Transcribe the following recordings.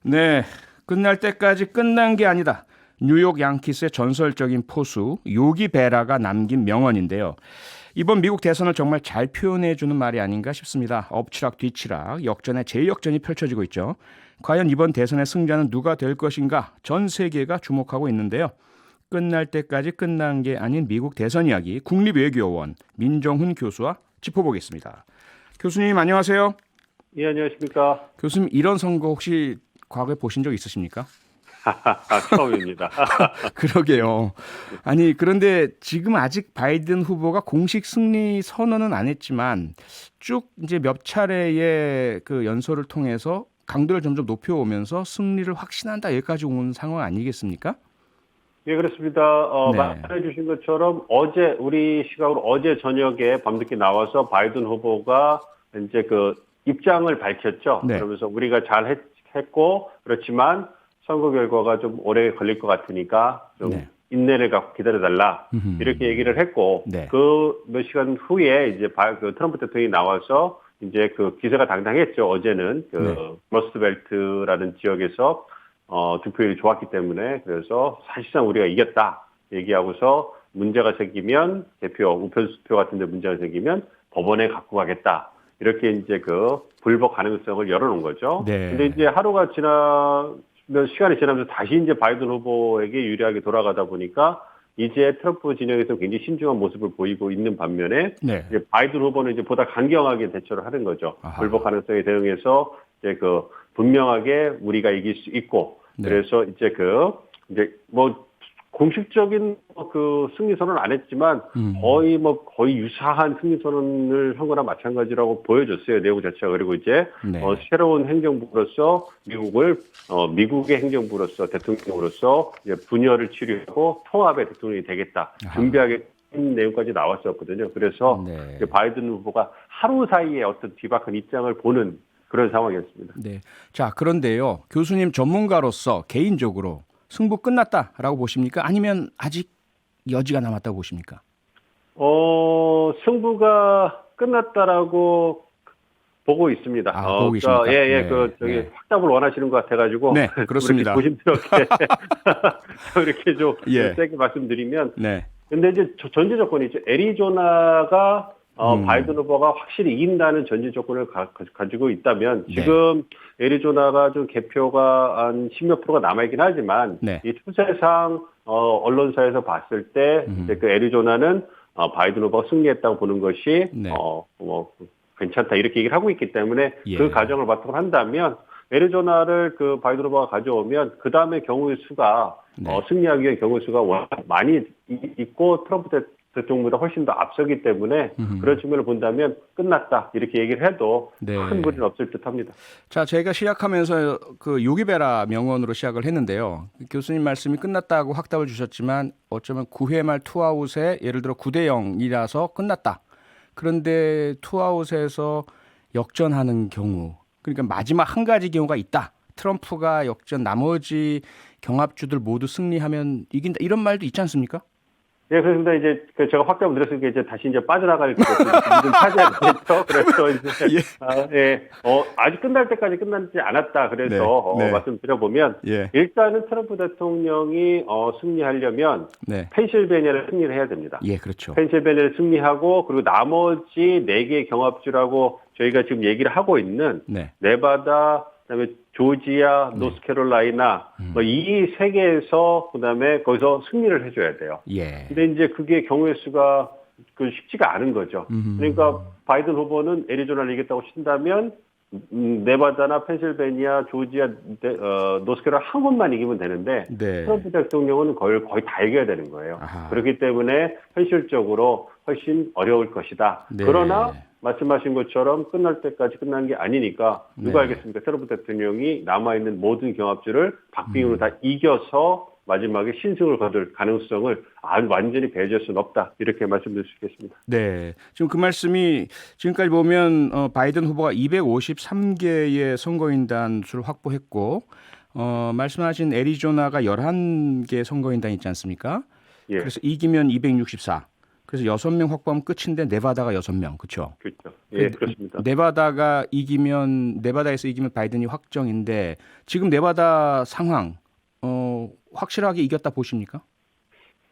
네, 끝날 때까지 끝난 게 아니다. 뉴욕 양키스의 전설적인 포수 요기 베라가 남긴 명언인데요. 이번 미국 대선을 정말 잘 표현해주는 말이 아닌가 싶습니다. 엎치락 뒤치락 역전의 재역전이 펼쳐지고 있죠. 과연 이번 대선의 승자는 누가 될 것인가 전 세계가 주목하고 있는데요. 끝날 때까지 끝난 게 아닌 미국 대선 이야기 국립외교원 민정훈 교수와 짚어보겠습니다. 교수님 안녕하세요. 예, 안녕하십니까. 교수님 이런 선거 혹시 과거에 보신 적 있으십니까? 처음입니다. 그러게요. 아니 그런데 지금 아직 바이든 후보가 공식 승리 선언은 안 했지만 쭉 이제 몇 차례의 그 연설을 통해서 강도를 점점 높여오면서 승리를 확신한다 여기까지 온 상황 아니겠습니까? 예, 그렇습니다. 네. 말씀해 주신 것처럼 어제, 우리 시각으로 어제 저녁에 밤늦게 나와서 바이든 후보가 이제 그 입장을 밝혔죠. 네. 그러면서 우리가 잘 했고, 그렇지만 선거 결과가 좀 오래 걸릴 것 같으니까 좀 네. 인내를 갖고 기다려달라. 이렇게 얘기를 했고, 네. 그 몇 시간 후에 이제 그 트럼프 대통령이 나와서 이제 그 기세가 당당했죠. 어제는 그 네. 러스트벨트라는 지역에서 득표율이 좋았기 때문에 그래서 사실상 우리가 이겼다 얘기하고서 문제가 생기면 우편 투표 같은 데 문제가 생기면 법원에 갖고 가겠다. 이렇게 이제 그 불복 가능성을 열어놓은 거죠. 네. 근데 이제 하루가 시간이 지나면서 다시 이제 바이든 후보에게 유리하게 돌아가다 보니까 이제 트럼프 진영에서 굉장히 신중한 모습을 보이고 있는 반면에 네. 이제 바이든 후보는 이제 보다 강경하게 대처를 하는 거죠. 아하. 불복 가능성에 대응해서 이제 그 분명하게 우리가 이길 수 있고 네. 그래서 이제 공식적인 그 승리 선언을 안 했지만 거의 유사한 승리 선언을 한 거나 마찬가지라고 보여줬어요. 내용 자체가. 그리고 이제 네. 새로운 행정부로서 미국의 행정부로서 대통령으로서 이제 분열을 치료하고 통합의 대통령이 되겠다. 아하. 준비하겠다는 내용까지 나왔었거든요. 그래서 네. 바이든 후보가 하루 사이에 어떤 뒤바뀐 입장을 보는 그런 상황이었습니다. 네. 자, 그런데요. 교수님 전문가로서 개인적으로 승부 끝났다라고 보십니까? 아니면 아직 여지가 남았다고 보십니까? 승부가 끝났다라고 보고 있습니다. 보고 계십니까? 예, 네. 네. 확답을 원하시는 것 같아가지고. 네, 그렇습니다. 조심스럽게. 이렇게 좀 예. 세게 말씀드리면. 네. 근데 이제 전제 조건이 있죠. 애리조나가 바이든 후보가 확실히 이긴다는 전제 조건을 가지고 있다면 네. 지금 애리조나가 좀 개표가 한 10몇 프로가 남아있긴 하지만 네. 이 추세상 언론사에서 봤을 때 이제 그 애리조나는 바이든 후보가 승리했다고 보는 것이 네. 괜찮다 이렇게 얘기를 하고 있기 때문에 예. 그 가정을 바탕으로 한다면 애리조나를 그 바이든 후보가 가져오면 그 다음에 경우의 수가 네. 승리하기 위한 경우의 수가 워낙 많이 있고 트럼프 대통령보다 훨씬 더 앞서기 때문에 그런 측면을 본다면 끝났다 이렇게 얘기를 해도 네. 큰 무리는 없을 듯합니다. 자, 저희가 시작하면서 그 요기베라 명언으로 시작을 했는데요. 교수님 말씀이 끝났다고 확답을 주셨지만 어쩌면 9회 말 투아웃에 예를 들어 9대 0이라서 끝났다. 그런데 투아웃에서 역전하는 경우, 그러니까 마지막 한 가지 경우가 있다. 트럼프가 역전, 나머지 경합주들 모두 승리하면 이긴다. 이런 말도 있지 않습니까? 예, 그렇습니다. 이제 제가 확답을 드렸으니까 이제 다시 이제 빠져나갈 것 좀 차지해야 되겠죠. 그래서 이제 아직 끝날 때까지 끝나지 않았다. 그래서 네. 말씀드려보면 예. 일단은 트럼프 대통령이 승리하려면 네. 펜실베니아를 승리를 해야 됩니다. 예, 그렇죠. 펜실베니아를 승리하고 그리고 나머지 4개의 경합주라고 저희가 지금 얘기를 하고 있는 네. 네바다, 그다음에 조지아, 노스캐롤라이나 이 3개에서 그다음에 거기서 승리를 해줘야 돼요. 예. 근데 이제 그게 경우의 수가 쉽지가 않은 거죠. 그러니까 바이든 후보는 애리조나를 이겼다고 친다면 네바다나 펜실베니아, 조지아, 노스캐롤라이나 한 곳만 이기면 되는데 네. 트럼프 대통령은 거의 다 이겨야 되는 거예요. 아하. 그렇기 때문에 현실적으로 훨씬 어려울 것이다. 네. 그러나 말씀하신 것처럼 끝날 때까지 끝난 게 아니니까 누가 네. 알겠습니까? 트럼프 대통령이 남아있는 모든 경합주를 박빙으로 다 이겨서 마지막에 신승을 거둘 가능성을 완전히 배제할 수는 없다. 이렇게 말씀드릴 수 있겠습니다. 네. 지금 그 말씀이 지금까지 보면 바이든 후보가 253개의 선거인단 수를 확보했고 말씀하신 애리조나가 11개 선거인단이 있지 않습니까? 예. 그래서 이기면 264. 그래서 6명 확보하면 끝인데 네바다가 6명, 그렇죠? 그렇죠. 예, 그렇습니다. 네바다에서 이기면 바이든이 확정인데 지금 네바다 상황 확실하게 이겼다 보십니까?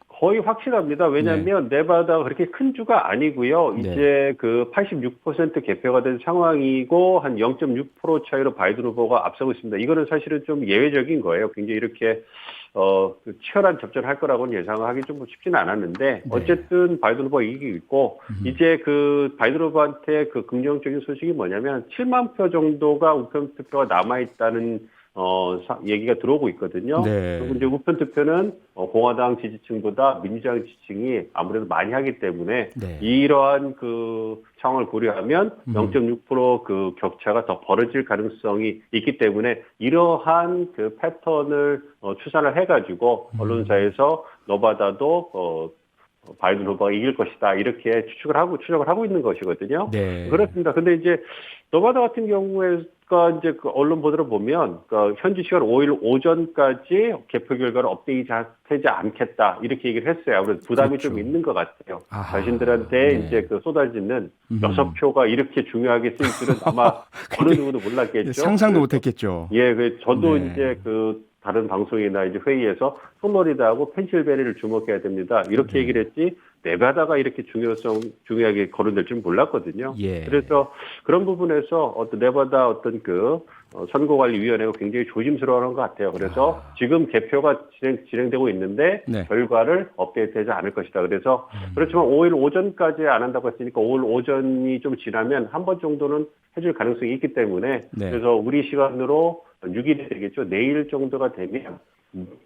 거의 확실합니다. 왜냐하면 네바다가 그렇게 큰 주가 아니고요. 네. 이제 그 86% 개표가 된 상황이고 한 0.6% 차이로 바이든 후보가 앞서고 있습니다. 이거는 사실은 좀 예외적인 거예요. 굉장히 이렇게 그 치열한 접전할 거라고는 예상하기 좀 쉽지는 않았는데 어쨌든 바이든 후보가 이기고 있고 이제 그 바이든 후보한테 그 긍정적인 소식이 뭐냐면 7만 표 정도가 우편 투표가 남아 있다는 얘기가 들어오고 있거든요. 네. 그리고 이제 우편 투표는 공화당 지지층보다 민주당 지지층이 아무래도 많이 하기 때문에 네. 이러한 그 상황을 고려하면 0.6%그 격차가 더 벌어질 가능성이 있기 때문에 이러한 그 패턴을 추산을 해가지고 언론사에서 너바다도 바이든 후보가 이길 것이다 이렇게 추적을 하고 있는 것이거든요. 네. 그렇습니다. 근데 이제 너바다 같은 경우에가 이제 그 언론 보도를 보면 그 현지 시간 5일 오전까지 개표 결과를 업데이트하지 않겠다 이렇게 얘기를 했어요. 아무래도 부담이 그렇죠. 좀 있는 것 같아요. 아하. 자신들한테 네. 이제 그 쏟아지는 6표가 이렇게 중요하게 쓰일 줄은 아마 어느 누구도 몰랐겠죠. 상상도 못했겠죠. 예, 저도 네. 이제 그 다른 방송이나 이제 회의에서 플로리다하고 펜실베니를 주목해야 됩니다. 이렇게 얘기를 했지 네바다가 이렇게 중요하게 거론될 줄 몰랐거든요. 예. 그래서 그런 부분에서 어떤 네바다 어떤 그 선거관리위원회가 굉장히 조심스러워하는 것 같아요. 그래서 지금 개표가 진행되고 있는데 네. 결과를 업데이트하지 않을 것이다. 그래서 그렇지만 5일 오전까지 안 한다고 했으니까 5일 오전이 좀 지나면 한 번 정도는 해줄 가능성이 있기 때문에 네. 그래서 우리 시간으로 6일이 되겠죠. 내일 정도가 되면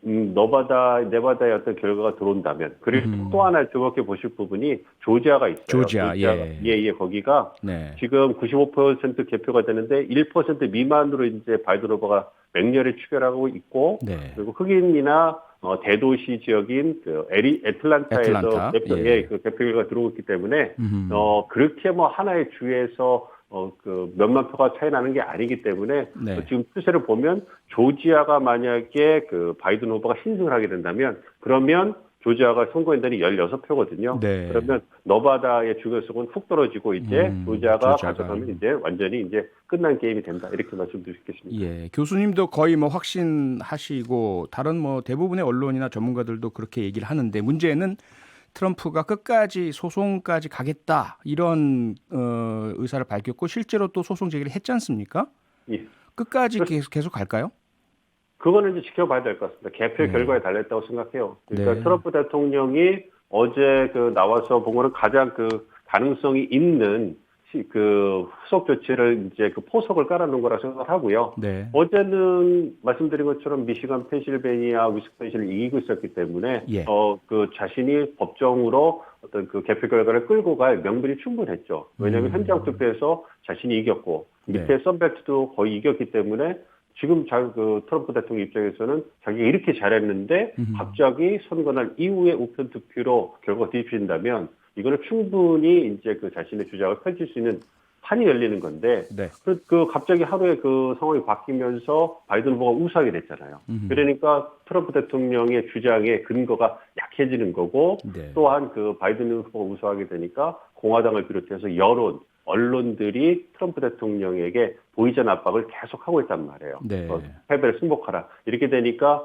네바다의 어떤 결과가 들어온다면 그리고 또 하나 주목해 보실 부분이 조지아가 있어요. 조지아, 예. 거기가 네. 지금 95% 개표가 되는데 1% 미만으로 이제 바이든 후보가 맹렬히 추격하고 있고 네. 그리고 흑인이나 대도시 지역인 그 애틀란타에서 그 개표 결과가 들어오고 있기 때문에 그렇게 뭐 하나의 주에서 그 몇만 표가 차이 나는 게 아니기 때문에 지금 추세를 보면 조지아가 만약에 그 바이든 후보가 신승을 하게 된다면 그러면 조지아가 선거인단이 16표거든요. 네. 그러면 너바다의 중요성은 훅 떨어지고 이제 조지아가 가져가면 이제 완전히 이제 끝난 게임이 된다. 이렇게 말씀드릴 수 있겠습니다. 예. 교수님도 거의 뭐 확신하시고 다른 뭐 대부분의 언론이나 전문가들도 그렇게 얘기를 하는데 문제는 트럼프가 끝까지 소송까지 가겠다 이런 의사를 밝혔고 실제로 또 소송 제기를 했지 않습니까? 예. 끝까지 계속 갈까요? 그거는 이제 지켜봐야 될 것 같습니다. 개표 결과에 달렸다고 생각해요. 그러니까 네. 트럼프 대통령이 어제 그 나와서 본 거는 가장 그 가능성이 있는 그 후속 조치를 이제 그 포석을 깔아놓은 거라 생각을 하고요. 네. 어제는 말씀드린 것처럼 미시간, 펜실베니아, 위스콘신을 이기고 있었기 때문에 예. 그 자신이 법정으로 어떤 그 개표 결과를 끌고 갈 명분이 충분했죠. 왜냐하면 현장 투표에서 자신이 이겼고 밑에 썬벨트도 거의 이겼기 때문에 지금 그 트럼프 대통령 입장에서는 자기가 이렇게 잘했는데 갑자기 선거날 이후에 우편 투표로 결과가 뒤집힌다면 이거는 충분히 이제 그 자신의 주장을 펼칠 수 있는 판이 열리는 건데 그 갑자기 하루에 그 상황이 바뀌면서 바이든 후보가 우세하게 됐잖아요. 그러니까 트럼프 대통령의 주장의 근거가 약해지는 거고 또한 그 바이든 후보가 우세하게 되니까 공화당을 비롯해서 여론 언론들이 트럼프 대통령에게 보이전 압박을 계속하고 있단 말이에요. 패배를 승복하라. 이렇게 되니까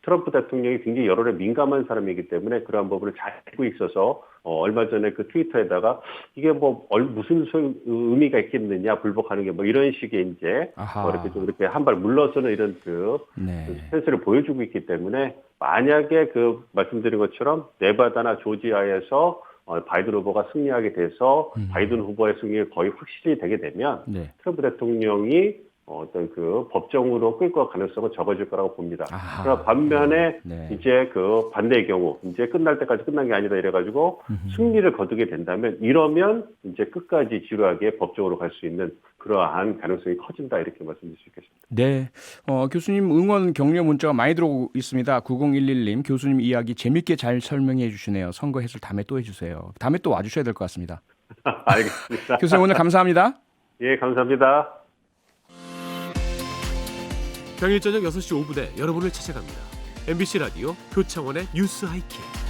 트럼프 대통령이 굉장히 여론에 민감한 사람이기 때문에 그러한 부분을 잘 알고 있어서 얼마 전에 그 트위터에다가 이게 뭐 무슨 의미가 있겠느냐 불복하는 게 뭐 이런 식의 이제 이렇게 좀 이렇게 한 발 물러서는 이런 그 스탠스를 보여주고 있기 때문에 만약에 그 말씀드린 것처럼 네바다나 조지아에서 바이든 후보가 승리하게 돼서 바이든 후보의 승리가 거의 확실히 되게 되면 트럼프 대통령이 어떤 그 법정으로 끌고 갈 가능성은 적어질 거라고 봅니다. 그러나 반면에 이제 그 반대의 경우 이제 끝날 때까지 끝난 게 아니다 이래가지고 승리를 거두게 된다면 이러면 이제 끝까지 지루하게 법정으로 갈 수 있는 그러한 가능성이 커진다 이렇게 말씀드릴 수 있겠습니다. 네, 교수님 응원 격려 문자가 많이 들어오고 있습니다. 9011님 교수님 이야기 재밌게 잘 설명해 주시네요. 선거 해설 다음에 또 해주세요. 다음에 또 와주셔야 될 것 같습니다. 알겠습니다. 교수님 오늘 감사합니다. 예, 감사합니다. 평일 저녁 6시 5분에 여러분을 찾아갑니다. MBC 라디오 표창원의 뉴스 하이킥.